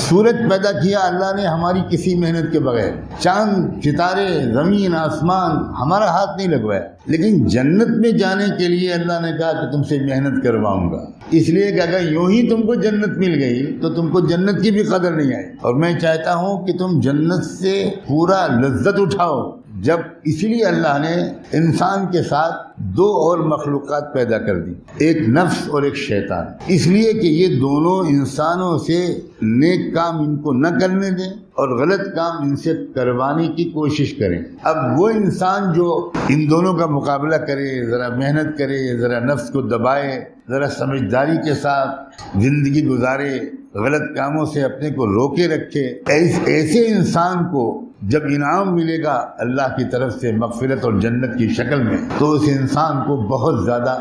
سورج پیدا کیا اللہ نے ہماری کسی محنت کے بغیر، چاند ستارے زمین آسمان ہمارا ہاتھ نہیں لگوایا، لیکن جنت میں جانے کے لیے اللہ نے کہا کہ تم سے محنت کرواؤں گا، اس لیے کہ اگر یوں ہی تم کو جنت مل گئی تو تم کو جنت کی بھی قدر نہیں آئی، اور میں چاہتا ہوں کہ تم جنت سے پورا لذت اٹھاؤ۔ جب اسی لیے اللہ نے انسان کے ساتھ دو اور مخلوقات پیدا کر دی، ایک نفس اور ایک شیطان، اس لیے کہ یہ دونوں انسانوں سے نیک کام ان کو نہ کرنے دیں اور غلط کام ان سے کروانے کی کوشش کریں۔ اب وہ انسان جو ان دونوں کا مقابلہ کرے، ذرا محنت کرے، ذرا نفس کو دبائے، ذرا سمجھداری کے ساتھ زندگی گزارے، غلط کاموں سے اپنے کو روکے رکھے، ایسے انسان کو جب انعام ملے گا اللہ کی طرف سے مغفرت اور جنت کی شکل میں، تو اس انسان کو بہت زیادہ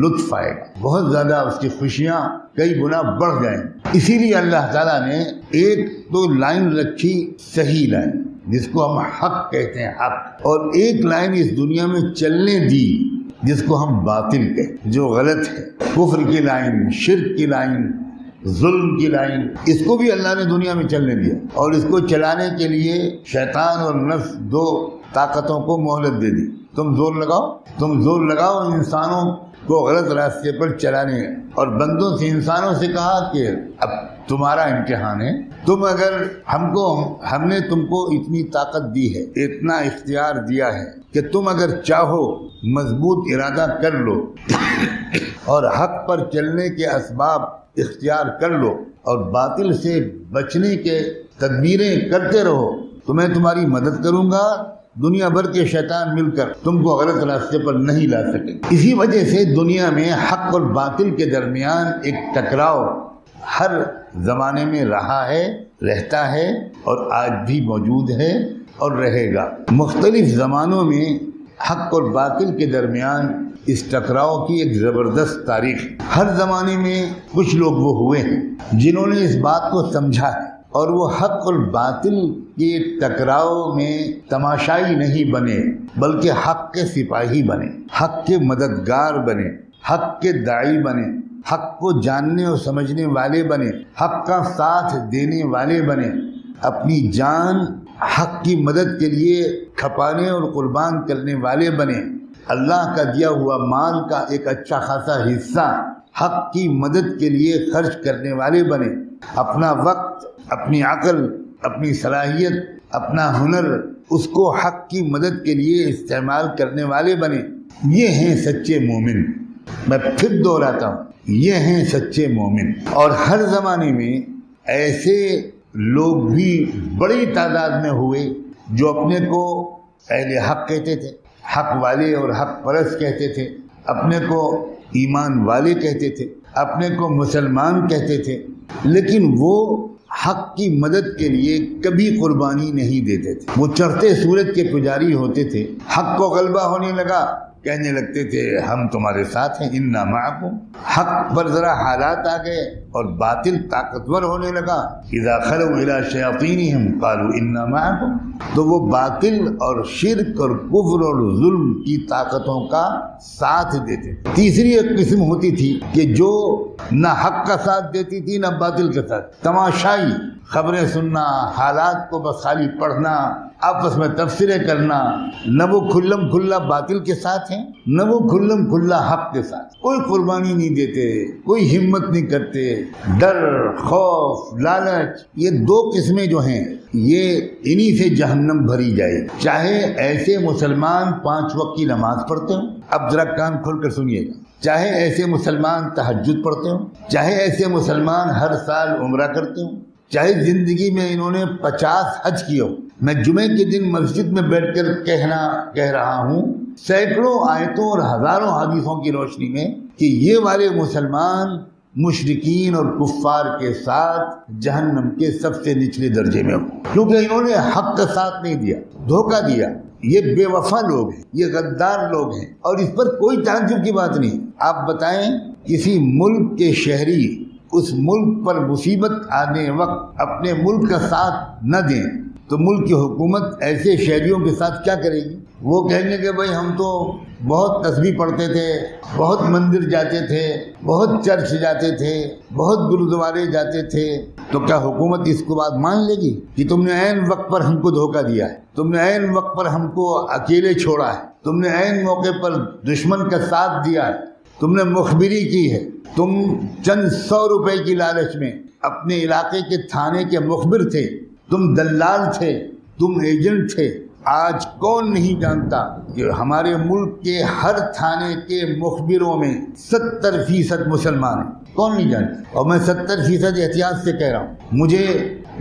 لطف آئے گا، بہت زیادہ اس کی خوشیاں کئی گنا بڑھ جائیں۔ اسی لیے اللہ تعالیٰ نے ایک تو لائن رکھی صحیح لائن جس کو ہم حق کہتے ہیں، حق، اور ایک لائن اس دنیا میں چلنے دی جس کو ہم باطل کہتے ہیں، جو غلط ہے، کفر کی لائن، شرک کی لائن، ظلم کی لائن، اس کو بھی اللہ نے دنیا میں چلنے دیا، اور اس کو چلانے کے لیے شیطان اور نفس دو طاقتوں کو مہلت دے دی، تم زور لگاؤ انسانوں کو غلط راستے پر چلانے، اور بندوں سے، انسانوں سے کہا کہ اب تمہارا امتحان ہے، تم اگر ہم نے تم کو اتنی طاقت دی ہے، اتنا اختیار دیا ہے کہ تم اگر چاہو مضبوط ارادہ کر لو اور حق پر چلنے کے اسباب اختیار کر لو اور باطل سے بچنے کے تدبیریں کرتے رہو تو میں تمہاری مدد کروں گا، دنیا بھر کے شیطان مل کر تم کو غلط راستے پر نہیں لا سکے۔ اسی وجہ سے دنیا میں حق اور باطل کے درمیان ایک ٹکراؤ ہر زمانے میں رہا ہے، رہتا ہے، اور آج بھی موجود ہے اور رہے گا۔ مختلف زمانوں میں حق اور باطل کے درمیان اس ٹکراؤ کی ایک زبردست تاریخ، ہر زمانے میں کچھ لوگ وہ ہوئے ہیں جنہوں نے اس بات کو سمجھا ہے، اور وہ حق اور باطل کے ٹکراؤ میں تماشائی نہیں بنے بلکہ حق کے سپاہی بنے، حق کے مددگار بنے، حق کے داعی بنے، حق کو جاننے اور سمجھنے والے بنے، حق کا ساتھ دینے والے بنے، اپنی جان حق کی مدد کے لیے کھپانے اور قربان کرنے والے بنے، اللہ کا دیا ہوا مال کا ایک اچھا خاصا حصہ حق کی مدد کے لیے خرچ کرنے والے بنے، اپنا وقت، اپنی عقل، اپنی صلاحیت، اپنا ہنر اس کو حق کی مدد کے لیے استعمال کرنے والے بنے۔ یہ ہیں سچے مومن، میں پھر دہراتا ہوں، یہ ہیں سچے مومن۔ اور ہر زمانے میں ایسے لوگ بھی بڑی تعداد میں ہوئے جو اپنے کو اہل حق کہتے تھے، حق والے اور حق پرست کہتے تھے، اپنے کو ایمان والے کہتے تھے، اپنے کو مسلمان کہتے تھے، لیکن وہ حق کی مدد کے لیے کبھی قربانی نہیں دیتے تھے۔ وہ چڑھتے سورج کے پجاری ہوتے تھے، حق کو غلبہ ہونے لگا کہنے لگتے تھے ہم تمہارے ساتھ ہیں، انا معکم۔ حق پر ذرا حالات آ گئے اور باطل طاقتور ہونے لگا، اذا خلوا الی شیاطینہم قالوا انا معکم، تو وہ باطل اور شرک اور کفر اور ظلم کی طاقتوں کا ساتھ دیتے۔ تیسری ایک قسم ہوتی تھی کہ جو نہ حق کا ساتھ دیتی تھی نہ باطل کا ساتھ، تماشائی، خبریں سننا، حالات کو بس خالی پڑھنا، آپس میں تبصرے کرنا، نہ وہ کھلم کھلا باطل کے ساتھ ہیں نہ وہ کھلم کھلا حق کے ساتھ، کوئی قربانی نہیں دیتے، کوئی ہمت نہیں کرتے، ڈر، خوف، لالچ، یہ دو قسمیں جو ہیں یہ انہی سے جہنم بھری جائے۔ چاہے ایسے مسلمان 5 وقت کی نماز پڑھتے ہوں، اب ذرا کان کھول کر سنیے گا، چاہے ایسے مسلمان تہجد پڑھتے ہوں، چاہے ایسے مسلمان ہر سال عمرہ کرتے ہوں، چاہے زندگی میں انہوں نے 50 حج کیے ہوں۔ میں جمعے کے دن مسجد میں بیٹھ کر کہہ رہا ہوں سینکڑوں آیتوں اور ہزاروں حدیثوں کی روشنی میں کہ یہ والے مسلمان مشرکین اور کفار کے ساتھ جہنم کے سب سے نچلے درجے میں ہوں، کیونکہ انہوں نے حق کا ساتھ نہیں دیا، دھوکہ دیا۔ یہ بے وفا لوگ ہیں، یہ غدار لوگ ہیں، اور اس پر کوئی تعجب کی بات نہیں۔ آپ بتائیں کسی ملک کے شہری اس ملک پر مصیبت آنے وقت اپنے ملک کا ساتھ نہ دیں تو ملک کی حکومت ایسے شہریوں کے ساتھ کیا کرے گی؟ وہ کہیں گے کہ بھائی ہم تو بہت تسبیح پڑھتے تھے، بہت مندر جاتے تھے، بہت چرچ جاتے تھے، بہت گرودوارے جاتے تھے، تو کیا حکومت اس کو بات مان لے گی کہ تم نے عین وقت پر ہم کو دھوکہ دیا ہے، تم نے عین وقت پر ہم کو اکیلے چھوڑا ہے، تم نے عین موقع پر دشمن کا ساتھ دیا ہے، تم نے مخبری کی ہے، تم چند 100 روپے کی لالچ میں اپنے علاقے کے تھانے کے مخبر تھے، تم دلال تھے، تم ایجنٹ تھے۔ آج کون نہیں جانتا کہ ہمارے ملک کے ہر تھانے کے مخبروں میں 70% مسلمان ہیں؟ کون نہیں جانتا؟ اور میں 70% احتیاط سے کہہ رہا ہوں۔ مجھے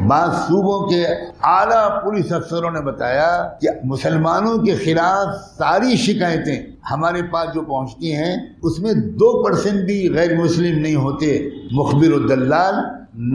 بعض صوبوں کے اعلیٰ پولیس افسروں نے بتایا کہ مسلمانوں کے خلاف ساری شکایتیں ہمارے پاس جو پہنچتی ہیں اس میں 2% بھی غیر مسلم نہیں ہوتے، مخبر و دلال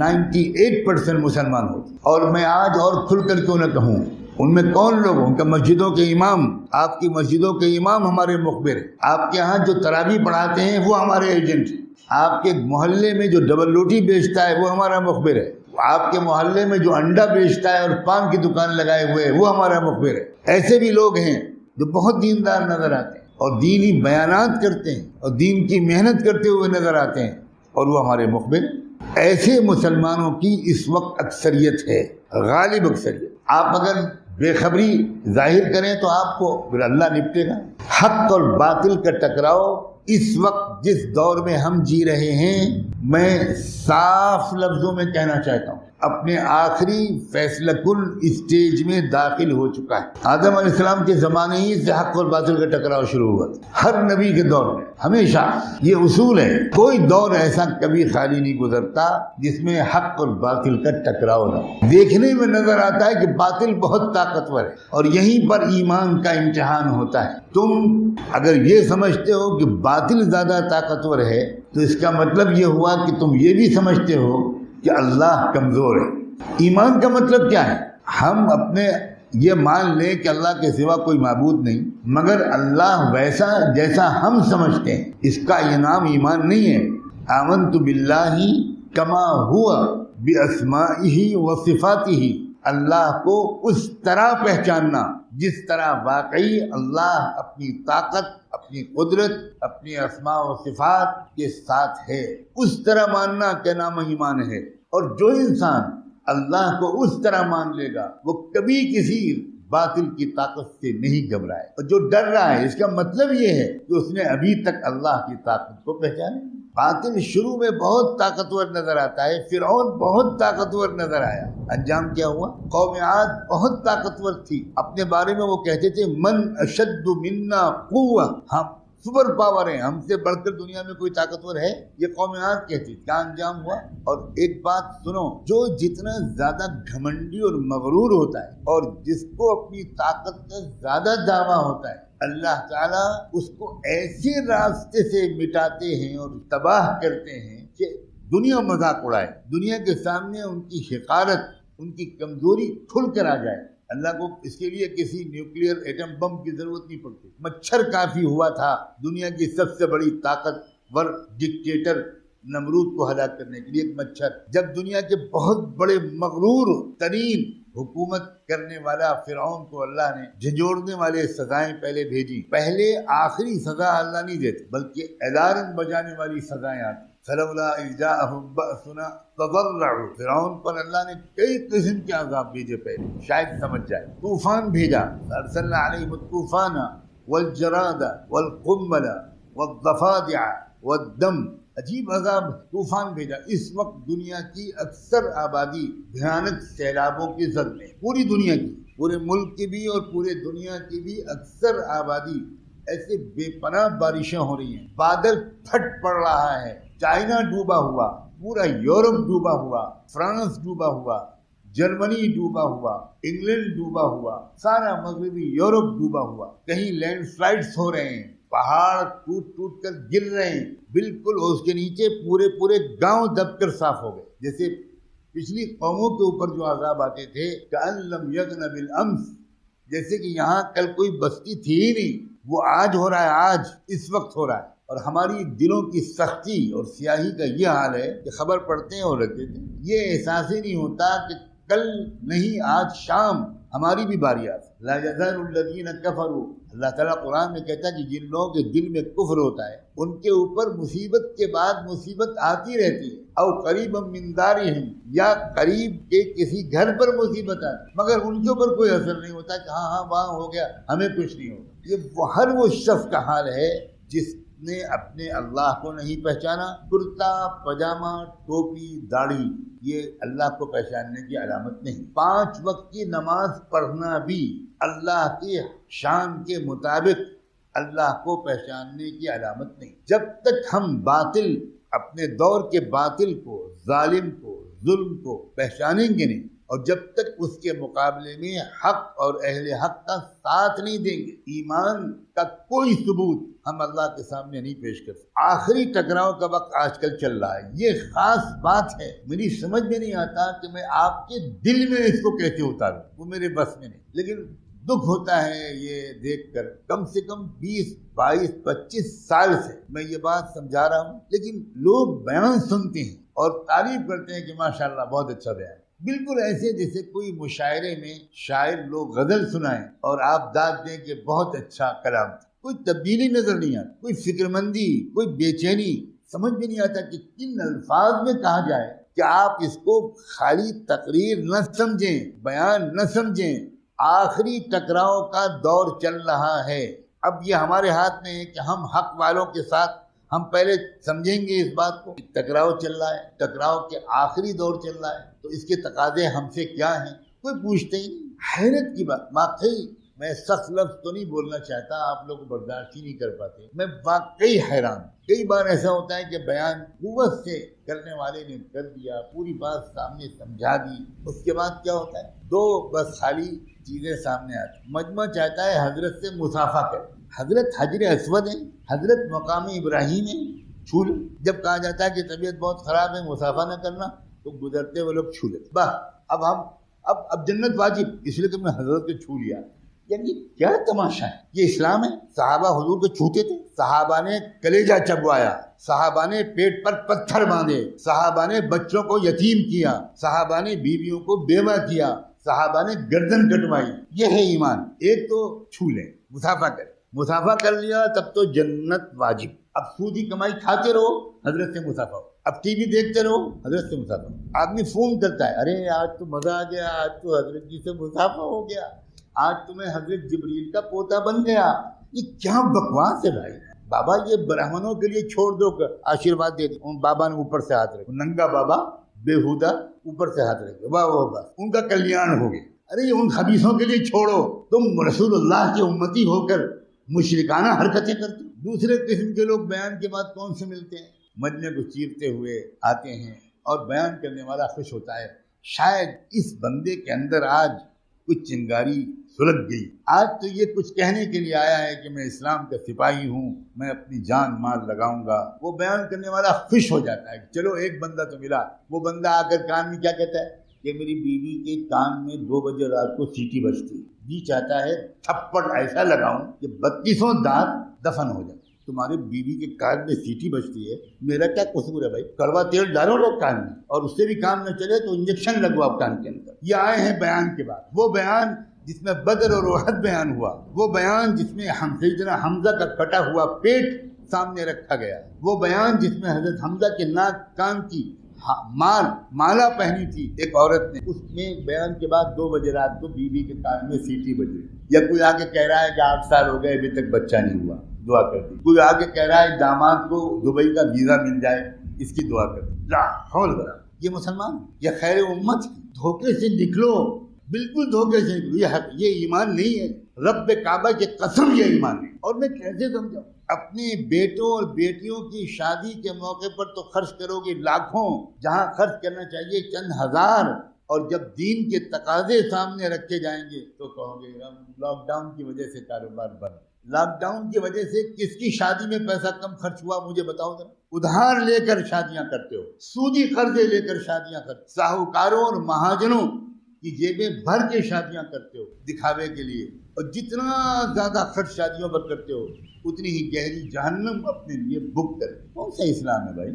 98% مسلمان ہوتے۔ اور میں آج اور کھل کر کیوں نہ کہوں، ان میں کون لوگ، ان کا مسجدوں کے امام، آپ کی مسجدوں کے امام ہمارے مخبر ہیں، آپ کے ہاں جو تراویح پڑھاتے ہیں وہ ہمارے ایجنٹ ہیں، آپ کے محلے میں جو ڈبل روٹی بیچتا ہے وہ ہمارا مخبر ہے، آپ کے محلے میں جو انڈا بیچتا ہے اور پان کی دکان لگائے ہوئے ہے وہ ہمارا مخبر ہے۔ ایسے بھی لوگ ہیں جو بہت دیندار نظر آتے ہیں اور دینی بیانات کرتے ہیں اور دین کی محنت کرتے ہوئے نظر آتے ہیں، اور وہ ہمارے مخبر ہیں۔ ایسے مسلمانوں کی اس وقت اکثریت ہے، غالب اکثریت۔ آپ اگر بے خبری ظاہر کریں تو آپ کو پھر اللہ نپٹے گا۔ حق اور باطل کا ٹکراؤ اس وقت جس دور میں ہم جی رہے ہیں، میں صاف لفظوں میں کہنا چاہتا ہوں، اپنے آخری فیصلہ کن اسٹیج میں داخل ہو چکا ہے۔ آدم علیہ السلام کے زمانے ہی سے حق اور باطل کا ٹکراؤ شروع ہوا، ہر نبی کے دور میں ہمیشہ یہ اصول ہے، کوئی دور ایسا کبھی خالی نہیں گزرتا جس میں حق اور باطل کا ٹکراؤ نہ ہو۔ دیکھنے میں نظر آتا ہے کہ باطل بہت طاقتور ہے اور یہیں پر ایمان کا امتحان ہوتا ہے۔ تم اگر یہ سمجھتے ہو کہ باطل زیادہ طاقتور ہے تو اس کا مطلب یہ ہوا کہ تم یہ بھی سمجھتے ہو کہ اللہ کمزور ہے۔ ایمان کا مطلب کیا ہے؟ ہم اپنے یہ مان لیں کہ اللہ کے سوا کوئی معبود نہیں، مگر اللہ ویسا جیسا ہم سمجھتے ہیں، اس کا یہ نام ایمان نہیں ہے۔ آمنت باللہ کما ہوا باسمائہ و صفاتہ، اللہ کو اس طرح پہچاننا جس طرح واقعی اللہ اپنی طاقت، اپنی قدرت، اپنی اسماء و صفات کے ساتھ ہے، اس طرح ماننا کیا نام ایمان ہے۔ اور جو انسان اللہ کو اس طرح مان لے گا وہ کبھی کسی باطل کی طاقت سے نہیں گھبرائے، اور جو ڈر رہا ہے اس کا مطلب یہ ہے کہ اس نے ابھی تک اللہ کی طاقت کو پہچانا۔ باطل شروع میں بہت طاقتور نظر آتا ہے، فرعون بہت طاقتور نظر آیا، انجام کیا ہوا؟ قوم عاد بہت طاقتور تھی، اپنے بارے میں وہ کہتے تھے من اشد منا قوہ، ہم سپر پاور ہیں، ہم سے بڑھ کر دنیا میں کوئی طاقتور ہے؟ یہ قوم عاد کہتی۔ کیا انجام ہوا؟ اور ایک بات سنو، جو جتنا زیادہ گھمنڈی اور مغرور ہوتا ہے اور جس کو اپنی طاقت کا زیادہ دعویٰ ہوتا ہے، اللہ تعالیٰ اس کو ایسے راستے سے مٹاتے ہیں اور تباہ کرتے ہیں کہ دنیا مذاق اڑائے، دنیا کے سامنے ان کی حقارت، ان کی کمزوری کھل کر آ جائے۔ اللہ کو اس کے لیے کسی نیوکلیئر ایٹم بم کی ضرورت نہیں پڑتی، مچھر کافی ہوا تھا دنیا کی سب سے بڑی طاقتور ڈکٹیٹر نمرود کو ہلاک کرنے کے لیے، ایک مچھر۔ جب دنیا کے بہت بڑے مغرور ترین حکومت کرنے والا فرعون کو اللہ نے جھنجھوڑنے والے سزائیں پہلے بھیجی، پہلے آخری سزا اللہ نہیں دیتے بلکہ الارم بجانے والی سزائیں آتی۔ فلولا اذ جاءهم بأسنا تضرعوا، فرعون پر اللہ نے کئی قسم کے عذاب بھیجے پہلے، شاید سمجھ جائے۔ طوفان بھیجا، ارسلنا علیہم الطوفان والجراد والقمل والضفادع والدم، عجیب عذاب طوفان بھیجا۔ اس وقت دنیا کی اکثر آبادی بھیانک سیلابوں کی زد میں، پوری دنیا کی، پورے ملک کی بھی اور پورے دنیا کی بھی اکثر آبادی، ایسے بے پناہ بارشیں ہو رہی ہیں، بادل پھٹ پڑ رہا ہے، چائنا ڈوبا ہوا، پورا یورپ ڈوبا ہوا، فرانس ڈوبا ہوا، جرمنی ڈوبا ہوا، انگلینڈ ڈوبا ہوا، سارا مغربی یورپ ڈوبا ہوا، کہیں لینڈ سلائڈز ہو رہے ہیں، پہاڑ ٹوٹ ٹوٹ کر گر رہے ہیں، بالکل اس کے نیچے پورے گاؤں دب کر صاف ہو گئے، جیسے پچھلی قوموں کے اوپر جو عذاب آتے تھے کأن لم یغن بالامس، جیسے کہ یہاں کل کوئی بستی تھی ہی نہیں، وہ آج ہو رہا ہے، آج اس وقت ہو رہا ہے۔ اور ہماری دلوں کی سختی اور سیاہی کا یہ حال ہے کہ خبر پڑھتے ہیں اور رکھتے ہیں، یہ احساس ہی نہیں ہوتا کہ کل نہیں آج شام ہماری بھی باری آتی. لا یزال الذین کفروا، اللہ تعالیٰ قرآن میں کہتا ہے کہ جن لوگوں کے دل میں کفر ہوتا ہے ان کے اوپر مصیبت کے بعد مصیبت آتی رہتی ہے. او قریبا من دارہم، یا قریب کے کسی گھر پر مصیبت آتی مگر ان کے اوپر کوئی اثر نہیں ہوتا کہ ہاں وہاں ہو گیا ہمیں کچھ نہیں ہوگا. یہ ہر وہ شخص کا حال ہے جس نے اپنے اللہ کو نہیں پہچانا. کرتا پاجامہ ٹوپی داڑھی یہ اللہ کو پہچاننے کی علامت نہیں. 5 وقت کی نماز پڑھنا بھی اللہ کی شان کے مطابق اللہ کو پہچاننے کی علامت نہیں. جب تک ہم باطل، اپنے دور کے باطل کو، ظالم کو، ظلم کو پہچانیں گے نہیں، اور جب تک اس کے مقابلے میں حق اور اہل حق کا ساتھ نہیں دیں گے، ایمان کا کوئی ثبوت ہم اللہ کے سامنے نہیں پیش کر سکتے. آخری ٹکراؤ کا وقت آج کل چل رہا ہے. یہ خاص بات ہے، میری سمجھ میں نہیں آتا کہ میں آپ کے دل میں اس کو کیسے اتاروں، وہ میرے بس میں نہیں. لیکن دکھ ہوتا ہے یہ دیکھ کر. کم سے کم 20 22 25 سال سے میں یہ بات سمجھا رہا ہوں، لیکن لوگ بیان سنتے ہیں اور تعریف کرتے ہیں کہ ماشاءاللہ بہت اچھا بیان. بالکل ایسے جیسے کوئی مشاعرے میں شاعر لوگ غزل سنائیں اور آپ داد دیں کہ بہت اچھا کلام تھا. کوئی تبدیلی نظر نہیں آتی، کوئی فکر مندی، کوئی بے چینی. سمجھ میں نہیں آتا کہ کن الفاظ میں کہا جائے کہ آپ اس کو خالی تقریر نہ سمجھیں، بیان نہ سمجھیں. آخری ٹکراؤ کا دور چل رہا ہے. اب یہ ہمارے ہاتھ میں ہے کہ ہم حق والوں کے ساتھ ہم پہلے سمجھیں گے اس بات کو. ٹکراؤ چل رہا ہے، ٹکراؤ کے آخری دور چل رہا ہے، تو اس کے تقاضے ہم سے کیا ہیں کوئی پوچھتے ہی نہیں. حیرت کی بات. واقعی میں سخت لفظ تو نہیں بولنا چاہتا، آپ لوگ برداشت ہی نہیں کر پاتے. میں واقعی حیران. کئی بار ایسا ہوتا ہے کہ بیان قوت سے کرنے والے نے کر دیا، پوری بات سامنے سمجھا دی، اس کے بعد کیا ہوتا ہے؟ 2 بس خالی چیزیں سامنے آتی. مجمع چاہتا ہے حضرت سے مصافحہ کرے. حضرت حجر اسود ہیں، حضرت مقام ابراہیم ہیں، چھو لو. جب کہا جاتا ہے کہ طبیعت بہت خراب ہے مصافحہ نہ کرنا، تو گزرتے وہ لوگ چھو لیتے. بس اب جنت واجب، اس لیے کہ میں حضرت کو چھو لیا. یعنی کیا تماشا ہے؟ یہ اسلام ہے؟ صحابہ حضور کو چھوتے تھے، صحابہ نے کلیجہ چبوایا، صحابہ نے پیٹ پر پتھر باندھے، صحابہ نے بچوں کو یتیم کیا، صحابہ نے بیویوں کو بیوہ کیا، صحابہ نے گردن کٹوائی. یہ ہے ایمان. ایک تو چھو لیں، مصافحہ کریں. مصافحہ کر لیا تب تو جنت واجب. اب سودی کمائی کھاتے رہو، حضرت سے مصافحہ. اب ٹی وی دیکھتے رہو، حضرت سے مصافحہ. آدمی فون کرتا ہے، ارے آج تو مزہ آ گیا، آج تو حضرت جی سے مصافحہ ہو گیا، آج تمہیں حضرت جبریل کا پوتا بن گیا. یہ کیا بکواس ہے بھائی. بابا یہ برہمنوں کے لیے چھوڑ دو، آشیرواد دے دیں. ان بابا نے اوپر سے ہاتھ رکھے، ننگا بابا بےہودہ اوپر سے ہاتھ رکھے، واہ واہ بس ان کا کلیان ہو گیا. ارے ان خبیثوں کے لیے چھوڑو، تم رسول اللہ کے امتی ہو کر مشرکانہ حرکتیں کرتے. دوسرے قسم کے لوگ بیان کے بعد کون سے ملتے ہیں؟ مجمع کو چیرتے ہوئے آتے ہیں اور بیان کرنے والا خوش ہوتا ہے. شاید اس بندے کے اندر آج کچھ چنگاری سلگ گئی. آج تو یہ کچھ کہنے کے لیے آیا ہے کہ میں اسلام کا سپاہی ہوں، میں اپنی جان مال لگاؤں گا. وہ بیان کرنے والا خوش ہو جاتا ہے کہ چلو ایک بندہ تو ملا. وہ بندہ آ کر کان میں کیا کہتا ہے کہ میری بیوی کے کان میں 2 بجے رات کو سیٹی بجتی ہے. جی چاہتا ہے تھپڑ ایسا لگاؤں کہ 32 دانت دفن ہو جائے. تمہاری بیوی کے کان میں سیٹی بجتی ہے، میرا کیا قصور ہے بھائی؟ کڑوا تیل ڈالو لوگ کان میں، اور اس سے بھی کام نہ چلے تو انجیکشن لگواؤ کان کے اندر. یہ آئے ہیں بیان کے بعد. وہ بیان جس میں بدر اور احد بیان ہوا، وہ بیان جس میں سیدنا حمزہ کا کٹا ہوا پیٹ سامنے رکھا گیا، وہ بیان جس میں حضرت حمزہ کے ناک کان کی مالا پہنی تھی ایک عورت نے، اس میں بیان کے بعد 2 بجے رات کو بیوی کے کان میں سیٹی بجی. یا کوئی آگے کہہ رہا ہے کہ 8 سال ہو گئے ابھی تک بچہ نہیں ہوا، دعا کر دی. کوئی آگے کہہ رہا ہے داماد کو دبئی کا ویزا مل جائے، اس کی دعا کر دی. لا حول ولا. یہ مسلمان، یہ خیر امت. دھوکے سے نکلو، بالکل دھوکے سے نکلو. یہ ایمان نہیں ہے. رب کعبہ کی قسم یہ ایمان ہے. اور میں کیسے سمجھاؤں؟ اپنے بیٹوں اور بیٹیوں کی شادی کے موقع پر تو خرچ کرو گے لاکھوں، جہاں خرچ کرنا چاہیے چند ہزار. اور جب دین کے تقاضے سامنے رکھے جائیں گے تو کہو گے لاک ڈاؤن کی وجہ سے کاروبار بند. لاک ڈاؤن کی وجہ سے کس کی شادی میں پیسہ کم خرچ ہوا مجھے بتاؤ ذرا. ادھار لے کر شادیاں کرتے ہو، سودی قرضے لے کر شادیاں کرتے، ساہوکاروں اور مہاجنوں کی جیبیں بھر کے شادیاں کرتے ہو دکھاوے کے لیے. اور جتنا زیادہ خرچ شادیوں پر کرتے ہو اتنی ہی گہری جہنم اپنے لیے بک کرتے. کون سا اسلام ہے بھائی؟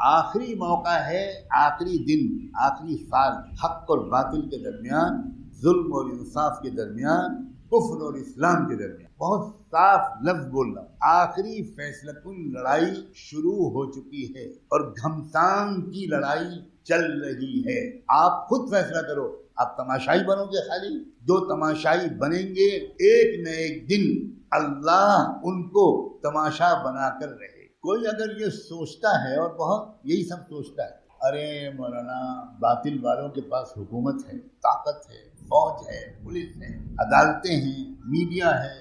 آخری موقع ہے، آخری دن، آخری سال، حق اور باطل کے درمیان، ظلم اور انصاف کے درمیان، کفر اور اسلام کے درمیان۔ بہت صاف لفظ بول رہا ہوں، آخری فیصلہ کن لڑائی شروع ہو چکی ہے اور گھمسان کی لڑائی چل رہی ہے۔ آپ خود فیصلہ کرو، آپ تماشائی بنو گے؟ خالی جو تماشائی بنیں گے، ایک نہ ایک دن اللہ ان کو تماشا بنا کر رہے۔ کوئی اگر یہ سوچتا ہے، اور بہت یہی سب سوچتا ہے، ارے مولانا باطل والوں کے پاس حکومت ہے، طاقت ہے، فوج ہے، پولیس ہے، عدالتیں ہیں، میڈیا ہے،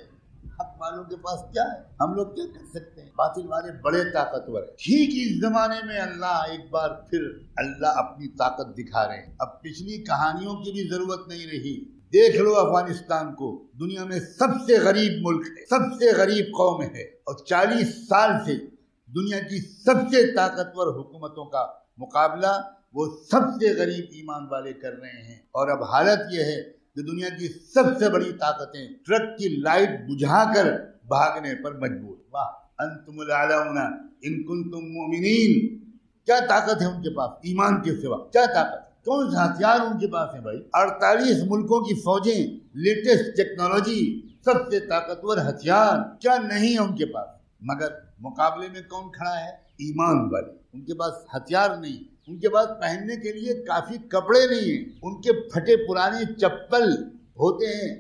حق والوں کے پاس کیا ہے؟ ہم لوگ کیا کر سکتے ہیں؟ باطل والے بڑے طاقتور ہیں۔ ٹھیک اس زمانے میں اللہ ایک بار پھر اللہ اپنی طاقت دکھا رہے ہیں۔ اب پچھلی کہانیوں کی بھی ضرورت نہیں رہی۔ دیکھ لو افغانستان کو، دنیا میں سب سے غریب ملک ہے، سب سے غریب قوم ہے، اور 40 سال سے دنیا کی سب سے طاقتور حکومتوں کا مقابلہ وہ سب سے غریب ایمان والے کر رہے ہیں۔ اور اب حالت یہ ہے کہ دنیا کی سب سے بڑی طاقتیں ٹرک کی لائٹ بجھا کر بھاگنے پر مجبور۔ واہ، انتم الاعلون ان کنتم مؤمنین۔ کیا طاقت ہے ان کے پاس ایمان کے سوا؟ کیا طاقت؟ کون سا ہتھیار ان کے پاس ہے بھائی؟ 48 ملکوں کی فوجیں، لیٹسٹ ٹیکنالوجی، سب سے طاقتور ہتھیار، کیا نہیں ہے ان کے پاس؟ مگر مقابلے میں کون کھڑا ہے؟ ایمان والے۔ ان کے پاس ہتھیار نہیں، ان کے پاس پہننے کے لیے کافی کپڑے نہیں ہیں، ان کے پھٹے پرانے چپل ہوتے ہیں،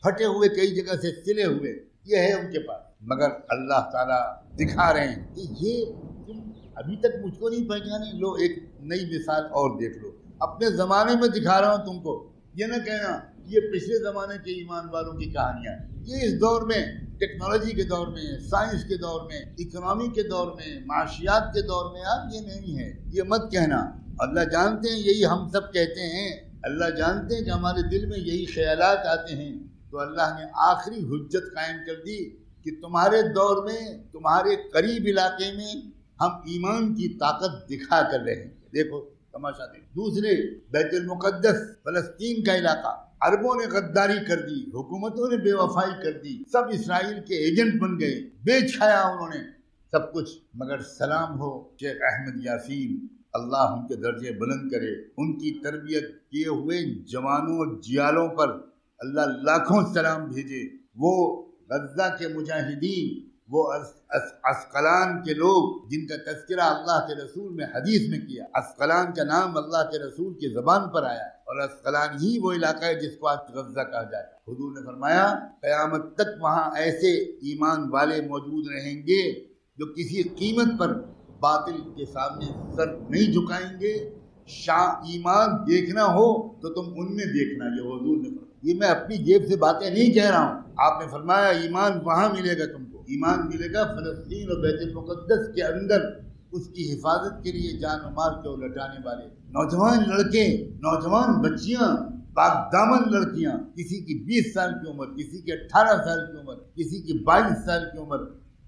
پھٹے ہوئے، کئی جگہ سے سلے ہوئے، یہ ہے ان کے پاس۔ مگر اللہ تعالیٰ دکھا رہے ہیں کہ یہ تم ابھی تک مجھ کو نہیں پہچانے؟ لو ایک نئی مثال اور دیکھ لو، اپنے زمانے میں دکھا رہا ہوں تم کو، یہ نہ کہنا یہ پچھلے زمانے کے ایمان والوں کی کہانیاں ہیں۔ یہ اس دور میں، ٹیکنالوجی کے دور میں، سائنس کے دور میں، اکنامی کے دور میں، معاشیات کے دور میں، اب یہ نہیں ہے، یہ مت کہنا۔ اللہ جانتے ہیں یہی ہم سب کہتے ہیں، اللہ جانتے ہیں کہ ہمارے دل میں یہی خیالات آتے ہیں، تو اللہ نے آخری حجت قائم کر دی کہ تمہارے دور میں، تمہارے قریب علاقے میں ہم ایمان کی طاقت دکھا کر رہے ہیں۔ دیکھو تماشا دیکھ۔ دوسرے، بیت المقدس، فلسطین کا علاقہ، عربوں نے غداری کر دی، حکومتوں نے بے وفائی کر دی، سب اسرائیل کے ایجنٹ بن گئے، بیچ کھایا انہوں نے سب کچھ۔ مگر سلام ہو شیخ احمد یاسین، اللہ ان کے درجے بلند کرے، ان کی تربیت کیے ہوئے جوانوں اور جیالوں پر اللہ لاکھوں سلام بھیجے۔ وہ غزہ کے مجاہدین، وہ عسقلان کے لوگ جن کا تذکرہ اللہ کے رسول نے حدیث میں کیا، عسقلان کا نام اللہ کے رسول کی زبان پر آیا، اور عسقلان ہی وہ علاقہ ہے جس کو آج غزہ کہا جاتا ہے۔ حضور نے فرمایا قیامت تک وہاں ایسے ایمان والے موجود رہیں گے جو کسی قیمت پر باطل کے سامنے سر نہیں جھکائیں گے۔ ایمان دیکھنا ہو تو تم ان میں دیکھنا، یہ حضور نے فرمایا۔ یہ میں اپنی جیب سے باتیں نہیں کہہ رہا ہوں، آپ نے فرمایا ایمان وہاں ملے گا تم کو، ایمان ملے گا فلسطین اور بیت المقدس کے اندر، اس کی حفاظت کے لیے جان و مال کو لٹانے والے نوجوان لڑکے، نوجوان بچیاں، پاک دامن لڑکیاں، کسی کی 20 سال کی عمر، کسی کی 18 سال کی عمر، کسی کی 22 سال کی عمر،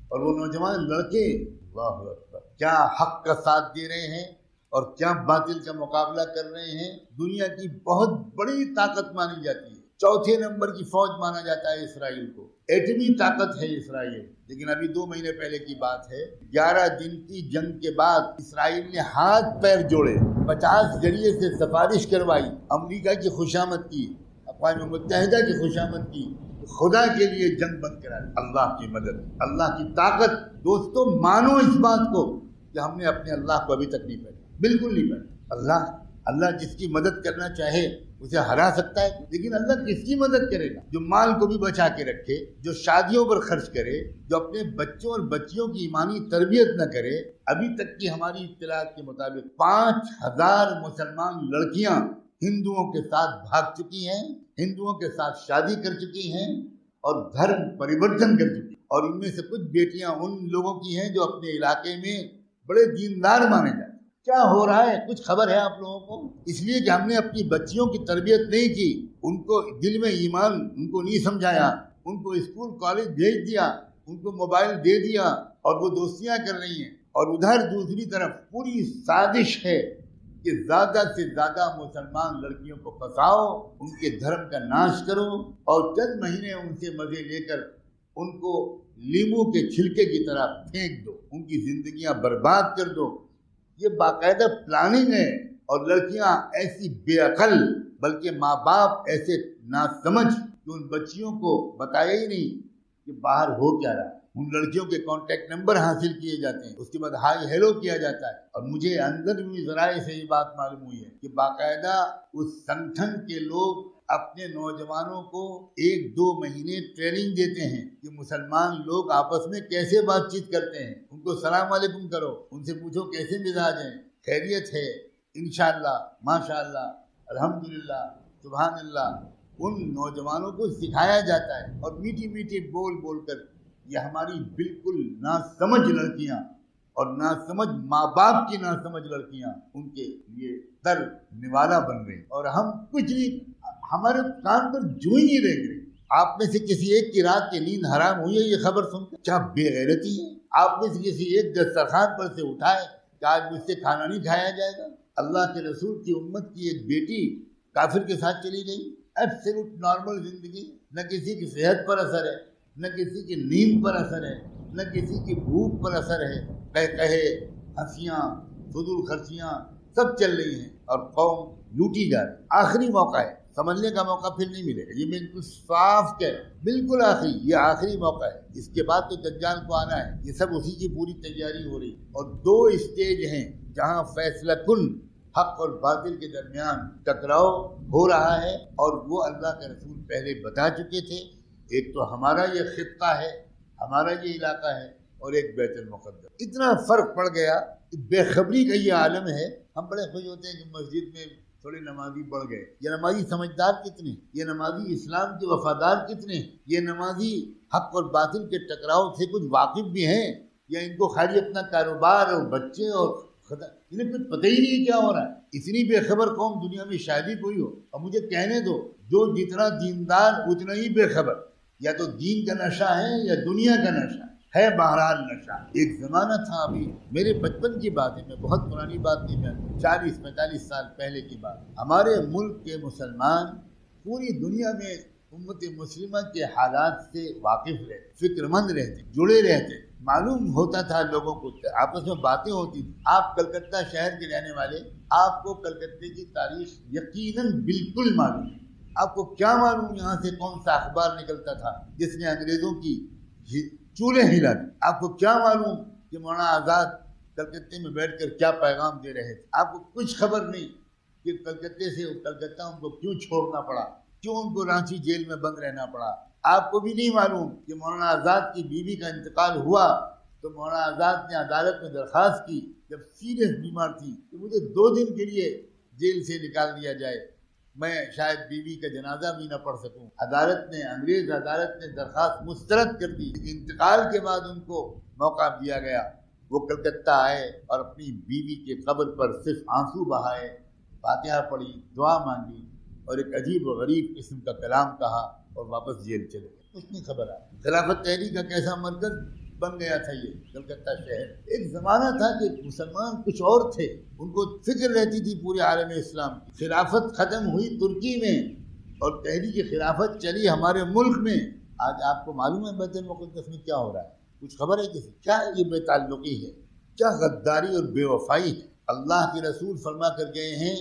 اور وہ نوجوان لڑکے اللہ اکبر کیا حق کا ساتھ دے رہے ہیں اور کیا باطل کا مقابلہ کر رہے ہیں۔ دنیا کی بہت بڑی طاقت مانی جاتی ہے، چوتھے نمبر کی فوج مانا جاتا ہے اسرائیل کو، ایٹمی طاقت ہے اسرائیل۔ لیکن ابھی 2 مہینے پہلے کی بات ہے، 11 دن کی جنگ کے بعد اسرائیل نے ہاتھ پیر جوڑے، 50 ذریعے سے سفارش کروائی، امریکہ کی خوشامد کی، اقوام متحدہ کی خوشامد کی، خدا کے لیے جنگ بند کرا دی۔ اللہ کی مدد، اللہ کی طاقت۔ دوستو مانو اس بات کو کہ ہم نے اپنے اللہ کو ابھی تک نہیں پہچانا، بالکل نہیں پہچانا۔ اللہ جس کی مدد کرنا چاہے اسے ہرا سکتا ہے، لیکن اللہ کس کی مدد کرے گا؟ جو مال کو بھی بچا کے رکھے، جو شادیوں پر خرچ کرے، جو اپنے بچوں اور بچیوں کی ایمانی تربیت نہ کرے۔ ابھی تک کی ہماری اطلاعات کے مطابق 5000 مسلمان لڑکیاں ہندوؤں کے ساتھ بھاگ چکی ہیں، ہندوؤں کے ساتھ شادی کر چکی ہیں اور دھرم پریورتن کر چکی ہیں، اور ان میں سے کچھ بیٹیاں ان لوگوں کی ہیں جو اپنے علاقے میں بڑے دیندار مانے جاتے ہیں۔ کیا ہو رہا ہے کچھ خبر ہے آپ لوگوں کو؟ اس لیے کہ ہم نے اپنی بچیوں کی تربیت نہیں کی، ان کو دل میں ایمان ان کو نہیں سمجھایا، ان کو اسکول کالج بھیج دیا، ان کو موبائل دے دیا، اور وہ دوستیاں کر رہی ہیں۔ اور ادھر دوسری طرف پوری سازش ہے کہ زیادہ سے زیادہ مسلمان لڑکیوں کو پھنساؤ، ان کے دھرم کا ناش کرو، اور چند مہینے ان سے مزے لے کر ان کو لیمو کے چھلکے کی طرح پھینک دو، ان کی زندگیاں برباد کر دو۔ یہ باقاعدہ پلاننگ ہے. اور لڑکیاں ایسی بے عقل، بلکہ ماں باپ ایسے ناسمجھ کہ ان بچیوں کو بتایا ہی نہیں کہ باہر ہو کیا رہا. ان لڑکیوں کے کانٹیکٹ نمبر حاصل کیے جاتے ہیں، اس کے بعد ہائی ہیلو کیا جاتا ہے. اور مجھے اندر بھی ذرائع سے یہ بات معلوم ہوئی ہے کہ باقاعدہ اس سنگٹھن کے لوگ اپنے نوجوانوں کو 1-2 مہینے ٹریننگ دیتے ہیں کہ مسلمان لوگ آپس میں کیسے بات چیت کرتے ہیں. ان کو سلام علیکم کرو، ان سے پوچھو کیسے مزاج ہیں، خیریت ہے، انشاءاللہ، ماشاءاللہ، الحمدللہ، سبحان اللہ. ان نوجوانوں کو سکھایا جاتا ہے. اور میٹھی میٹھی بول بول کر یہ ہماری بالکل ناسمجھ لڑکیاں اور ناسمجھ ماں باپ کی ناسمجھ لڑکیاں ان کے لیے در نوالا بن گئی. اور ہم کچھ نہیں، ہمارے کان پر جو ہی نہیں رہ گئے. آپ میں سے کسی ایک کی رات کی نیند حرام ہوئی ہے یہ خبر سن کر؟ کیا بے غیرتی ہے. آپ میں سے کسی ایک دسترخوان پر سے اٹھائے کہ آج مجھ سے کھانا نہیں کھایا جائے گا. اللہ کے رسول کی امت کی ایک بیٹی کافر کے ساتھ چلی گئی، ایبسولوٹ نارمل زندگی، نہ کسی کی صحت پر اثر ہے، نہ کسی کی نیند پر اثر ہے، نہ کسی کی بھوک پر اثر ہے. کہے ہنسیاں، فضول خرچیاں سب چل رہی ہیں اور قوم لوٹی جا رہی. آخری موقع ہے، سمجھنے کا موقع پھر نہیں ملے گا. یہ بالکل صاف کہہ رہا ہوں، بالکل آخری، یہ آخری موقع ہے. اس کے بعد تو دجال کو آنا ہے. یہ سب اسی کی پوری تیاری ہو رہی ہے. اور 2 اسٹیج ہیں جہاں فیصلہ کن حق اور باطل کے درمیان ٹکراؤ ہو رہا ہے، اور وہ اللہ کے رسول پہلے بتا چکے تھے. ایک تو ہمارا یہ خطہ ہے، ہمارا یہ علاقہ ہے، اور ایک بیت المقدس. اتنا فرق پڑ گیا، بے خبری کا یہ عالم ہے. ہم بڑے خوش ہوتے ہیں کہ مسجد میں تھوڑے نمازی بڑھ گئے. یہ نمازی سمجھدار کتنے، یہ نمازی اسلام کے وفادار کتنے، یہ نمازی حق اور باطل کے ٹکراؤ سے کچھ واقف بھی ہیں، یا ان کو خالی اپنا کاروبار اور بچے اور انہیں کچھ پتہ ہی نہیں کیا ہو رہا ہے. اتنی بے خبر قوم دنیا میں شاید ہی کوئی ہو. اور مجھے کہنے دو، جو جتنا دیندار اتنا ہی بے خبر. یا تو دین کا نشہ ہے یا دنیا کا نشہ ہے، بہرحال نشہ. ایک زمانہ تھا، ابھی میرے بچپن کی بات ہے، میں بہت پرانی بات نہیں، میں 40-45 سال پہلے کی بات. ہمارے ملک کے مسلمان پوری دنیا میں امت مسلمہ کے حالات سے واقف رہتے، فکر مند رہتے، جڑے رہتے. معلوم ہوتا تھا لوگوں کو، آپس میں باتیں ہوتی تھی. آپ کلکتہ شہر کے رہنے والے، آپ کو کلکتہ کی تاریخ یقیناً بالکل معلوم ہے. آپ کو کیا معلوم یہاں سے کون سا اخبار نکلتا تھا جس نے انگریزوں کی چولہے ہلا دی؟ آپ کو کیا معلوم کہ مولانا آزاد کلکتہ میں بیٹھ کر کیا پیغام دے رہے تھے؟ آپ کو کچھ خبر نہیں کہ کلکتہ ان کو کیوں چھوڑنا پڑا، کیوں ان کو رانچی جیل میں بند رہنا پڑا. آپ کو بھی نہیں معلوم کہ مولانا آزاد کی بیوی کا انتقال ہوا تو مولانا آزاد نے عدالت میں درخواست کی، جب سیریس بیمار تھی، کہ مجھے 2 دن کے لیے جیل سے نکال دیا جائے، میں شاید بیوی کا جنازہ بھی نہ پڑھ سکوں. انگریز عدالت نے درخواست مسترد کر دی. انتقال کے بعد ان کو موقع دیا گیا، وہ کلکتہ آئے اور اپنی بیوی کے قبر پر صرف آنسو بہائے، فاتحہ پڑھی، دعا مانگی، اور ایک عجیب و غریب قسم کا کلام کہا اور واپس جیل چلے گئے. کچھ نہیں خبر آئی. خلافت تحریک کا کیسا مرکز بن گیا تھا یہ کلکتہ شہر. ایک زمانہ تھا کہ مسلمان کچھ اور تھے، ان کو فکر رہتی تھی پورے عالم اسلام کی. خلافت ختم ہوئی ترکی میں اور تحریک خلافت چلی ہمارے ملک میں. آج آپ کو معلوم ہے بیت المقدس میں کیا ہو رہا ہے؟ کچھ خبر ہے کسی؟ کیا یہ بے تعلقی ہے، کیا غداری اور بے وفائی ہے. اللہ کے رسول فرما کر گئے ہیں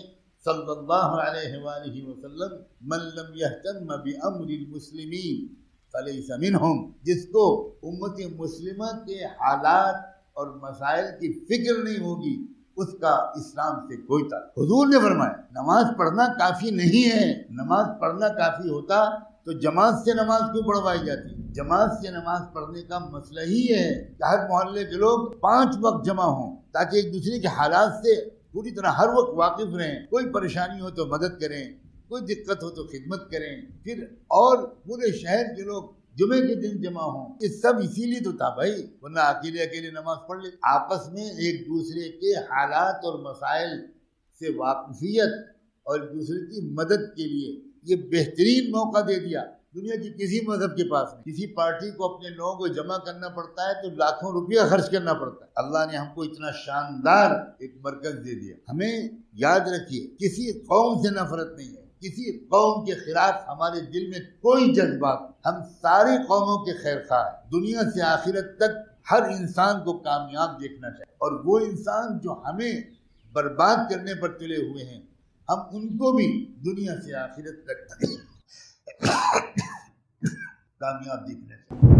صلی اللہ علیہ وآلہ وسلم، من لم یہتم بامر المسلمین فلیس منہم. جس کو امت مسلمہ کے حالات اور مسائل کی فکر نہیں ہوگی، اس کا اسلام سے کوئی تعلق. حضور نے فرمایا نماز پڑھنا کافی نہیں ہے. نماز پڑھنا کافی ہوتا تو جماعت سے نماز کیوں پڑھوائی جاتی؟ جماعت سے نماز پڑھنے کا مسئلہ ہی ہے کہ ہر محلے کے لوگ 5 وقت جمع ہوں تاکہ ایک دوسرے کے حالات سے پوری طرح ہر وقت واقف رہیں. کوئی پریشانی ہو تو مدد کریں، کوئی دقت ہو تو خدمت کریں. پھر اور پورے شہر کے لوگ جمعے کے دن جمع ہوں. یہ سب اسی لیے تو تھا بھائی، ورنہ اکیلے نماز پڑھ لے. آپس میں ایک دوسرے کے حالات اور مسائل سے واقفیت اور ایک دوسرے کی مدد کے لیے یہ بہترین موقع دے دیا. دنیا کی کسی مذہب کے پاس نہیں. کسی پارٹی کو اپنے لوگوں کو جمع کرنا پڑتا ہے تو لاکھوں روپیہ خرچ کرنا پڑتا ہے. اللہ نے ہم کو اتنا شاندار ایک مرکز دے دیا. ہمیں یاد رکھیے کسی قوم سے نفرت نہیں ہے، کسی قوم کے خلاف ہمارے دل میں کوئی جذبات. ہم ساری قوموں کے خیر خواہ ہیں. دنیا سے آخرت تک ہر انسان کو کامیاب دیکھنا چاہیے، اور وہ انسان جو ہمیں برباد کرنے پر تلے ہوئے ہیں، ہم ان کو بھی دنیا سے آخرت تک کامیاب دیکھنا چاہیے۔